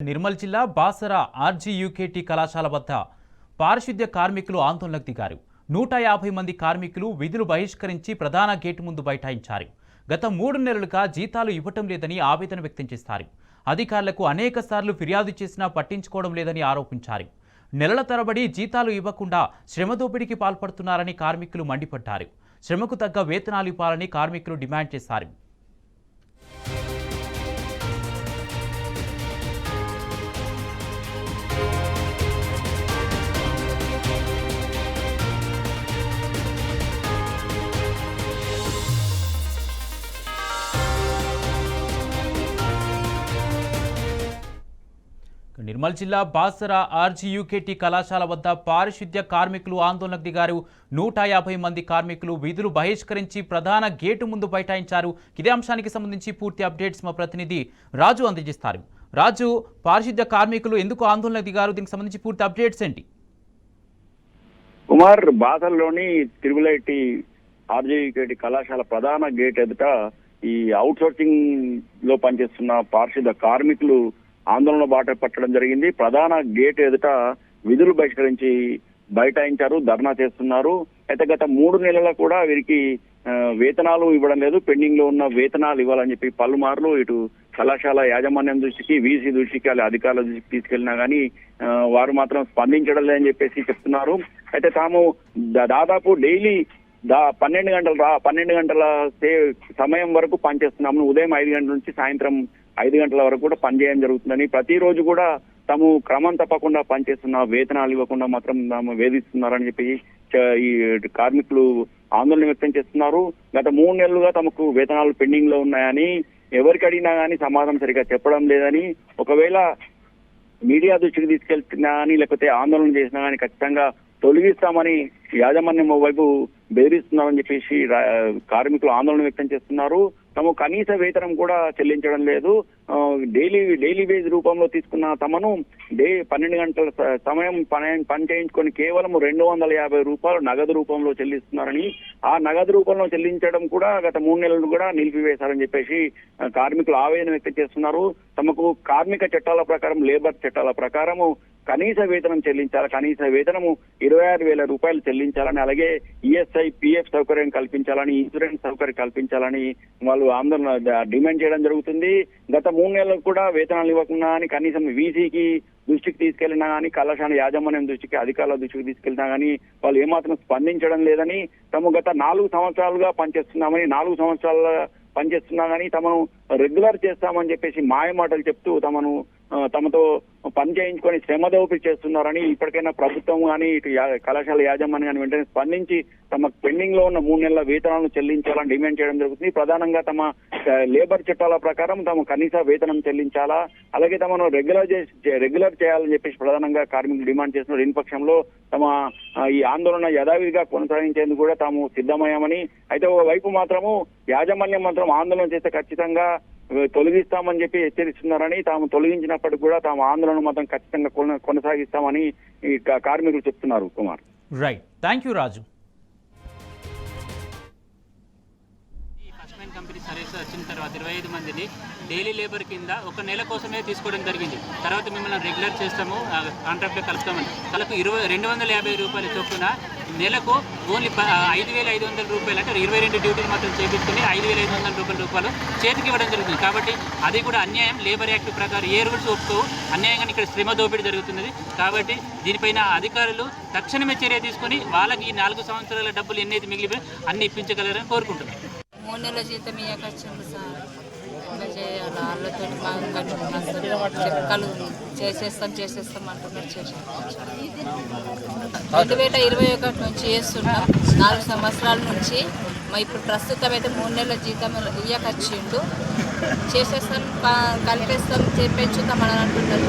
నిర్మల్ జిల్లా బాసర ఆర్జీయూకేటీ కళాశాల వద్ద పారిశుద్ధ్య కార్మికులు ఆందోళనకు దిగారు. 150 మంది కార్మికులు విధులు బహిష్కరించి ప్రధాన గేటు ముందు బైఠాయించారు. గత 3 నెలలుగా జీతాలు ఇవ్వటం లేదని ఆవేదన వ్యక్తం చేశారు. అధికారులకు అనేక సార్లు ఫిర్యాదు చేసినా పట్టించుకోవడం లేదని ఆరోపించారు. నెలల తరబడి జీతాలు ఇవ్వకుండా శ్రమ దోపిడీకి పాల్పడుతున్నారని కార్మికులు మండిపడ్డారు. శ్రమకు తగ్గ వేతనాలు ఇవ్వాలని కార్మికులు డిమాండ్ చేశారు. నిర్మల్ జిల్లా బాసర ఆర్జీయూకేటీ కళాశాల వద్ద పారిశుద్ధ్య కార్మికులు ఆందోళనకు దిగారు. 150 మంది కార్మికులు విధులు బహిష్కరించి ప్రధాన గేటు ముందు బైఠాయించారు. ఇదే అంశానికి సంబంధించి పూర్తి అప్డేట్స్ మా ప్రతినిధి రాజు అందజేస్తారు. రాజు, పారిశుద్ధ్య కార్మికులు ఎందుకు ఆందోళనకు దిగారు? దీనికి సంబంధించి పూర్తి అప్డేట్స్ ఏంటి? కుమార్, బాసరలోని తిరుమలైటి ఆర్జీయూకేటీ కళాశాల ప్రధాన గేట్ ఎదుట ఈ అవుట్ సోర్సింగ్ లో పనిచేస్తున్న పారిశుద్ధ్య కార్మికులు ఆందోళన బాట పట్టడం జరిగింది. ప్రధాన గేట్ ఎదుట విధులు బహిష్కరించి బైఠాయించారు, ధర్నా చేస్తున్నారు. అయితే గత 3 నెలల కూడా వీరికి వేతనాలు ఇవ్వడం లేదు. పెండింగ్ లో ఉన్న వేతనాలు ఇవ్వాలని చెప్పి పలుమార్లు ఇటు కళాశాల యాజమాన్యం దృష్టికి, వీసీ దృష్టికి, అధికారుల దృష్టికి తీసుకెళ్లినా గానీ వారు మాత్రం స్పందించడం లేదని చెప్పేసి చెప్తున్నారు. అయితే తాము దాదాపు డైలీ 12 గంటల సమయం వరకు పనిచేస్తున్నాము. ఉదయం 5 గంటల నుంచి సాయంత్రం 5 గంటల వరకు కూడా పనిచేయడం జరుగుతుందని, ప్రతిరోజు కూడా తాము క్రమం తప్పకుండా పనిచేస్తున్న వేతనాలు ఇవ్వకుండా మాత్రం తాము వేధిస్తున్నారని చెప్పి ఈ కార్మికులు ఆందోళన వ్యక్తం చేస్తున్నారు. గత 3 నెలలుగా తమకు వేతనాలు పెండింగ్ లో ఉన్నాయని, ఎవరికి అడిగినా గానీ సమాధానం సరిగా చెప్పడం లేదని, ఒకవేళ మీడియా దృష్టికి తీసుకెళ్తున్నా కానీ లేకపోతే ఆందోళన చేసినా కానీ ఖచ్చితంగా తొలగిస్తామని యాజమాన్యం వైపు బెదిరిస్తున్నారని చెప్పేసి కార్మికులు ఆందోళన వ్యక్తం చేస్తున్నారు. తమ కనీస వేతనం కూడా చెల్లించడం లేదు. డైలీ వేజ్ రూపంలో తీసుకున్న తమను 12 గంటల సమయం పని చేయించుకొని కేవలం 250 రూపాయలు నగదు రూపంలో చెల్లిస్తున్నారని, ఆ నగదు రూపంలో చెల్లించడం కూడా గత 3 నెలలు కూడా నిలిపివేశారని చెప్పేసి కార్మికులు ఆవేదన వ్యక్తం చేస్తున్నారు. తమకు కార్మిక చట్టాల ప్రకారం, లేబర్ చట్టాల ప్రకారము కనీస వేతనం చెల్లించాలి. కనీస వేతనము 26,000 రూపాయలు చెల్లించాలని, అలాగే ఈఎస్ఐ, పిఎఫ్ సౌకర్యం కల్పించాలని, ఇన్సూరెన్స్ సౌకర్యం కల్పించాలని వాళ్ళు ఆందోళన డిమాండ్ చేయడం జరుగుతుంది. గత 3 నెలలకు కూడా వేతనాలు ఇవ్వకుండా అని కనీసం వీసీకి దృష్టికి తీసుకెళ్లినా కానీ, కళాశాల యాజమాన్యం దృష్టికి, అధికారుల దృష్టికి తీసుకెళ్లినా కానీ వాళ్ళు ఏమాత్రం స్పందించడం లేదని, తాము గత 4 సంవత్సరాలుగా పనిచేస్తున్నామని, 4 సంవత్సరాల పనిచేస్తున్నా కానీ తమను రెగ్యులర్ చేస్తామని చెప్పేసి మాయమాటలు చెప్తూ తమతో పని చేయించుకొని శ్రమ దోపిడీ చేస్తున్నారని, ఇప్పటికైనా ప్రభుత్వం కానీ ఇటు కళాశాల యాజమాన్యం కానీ వెంటనే స్పందించి తమ పెండింగ్ లో ఉన్న 3 నెలల వేతనాలను చెల్లించాలని డిమాండ్ చేయడం జరుగుతుంది. ప్రధానంగా తమ లేబర్ చట్టాల ప్రకారం తమ కనీస వేతనం చెల్లించాలా, అలాగే తమను రెగ్యులర్ చేయాలని చెప్పేసి ప్రధానంగా కార్మికులు డిమాండ్ చేస్తున్నారు. దీని పక్షంలో తమ ఈ ఆందోళన యథావిధిగా కొనసాగించేందుకు కూడా తాము సిద్ధమయ్యామని, అయితే ఓవైపు మాత్రము యాజమాన్యం మాత్రం ఆందోళన చేస్తే ఖచ్చితంగా తొలగిస్తామని చెప్పి హెచ్చరిస్తున్నారని, తాము తొలగించినప్పటికీ కూడా తాము ఆందోళన మాత్రం ఖచ్చితంగా కొనసాగిస్తామని ఈ కార్మికులు చెప్తున్నారు. Kumar, right, thank you Raju. Company service వచ్చిన తర్వాత 25 మందిని డైలీ లేబర్ కింద 1 నెల కోసమే తీసుకోవడం జరిగింది. తర్వాత మిమ్మల్ని రెగ్యులర్ చేస్తాము, కాంట్రాక్ట్లో కలుపుతామని వాళ్ళకు 250 రూపాయల చొప్పున నెలకు ఓన్లీ 5,500 రూపాయలు, అంటే 22 డ్యూటీలు మాత్రం చేయించుకుని 5,500 రూపాయలు చేతికి ఇవ్వడం జరుగుతుంది. కాబట్టి అది కూడా అన్యాయం. లేబర్ యాక్ట్ ప్రకారం ఏ రూల్స్ ఒప్పుకో అన్యాయంగా ఇక్కడ శ్రమ దోపిడీ జరుగుతున్నది. కాబట్టి దీనిపైన అధికారులు తక్షణమే చర్య తీసుకొని వాళ్ళకి ఈ 4 సంవత్సరాల డబ్బులు ఎన్నైతే మిగిలిపోయి అన్ని ఇప్పించగలరని కోరుకుంటున్నాం. 3 నెలల జీతం ఇవ్వకొచ్చింది సార్, ఇంకా చేయాలి. వాళ్ళతో చెక్కలు చేసేస్తాం అంటున్నారు. 2021 నుంచి చేస్తున్నాం, 4 సంవత్సరాల నుంచి. ఇప్పుడు ప్రస్తుతం అయితే 3 నెలల జీతం ఇవ్వకొచ్చిండు, చేసేస్తాం, కలిపేస్తాం, పెంచుతాం అని అంటున్నారు.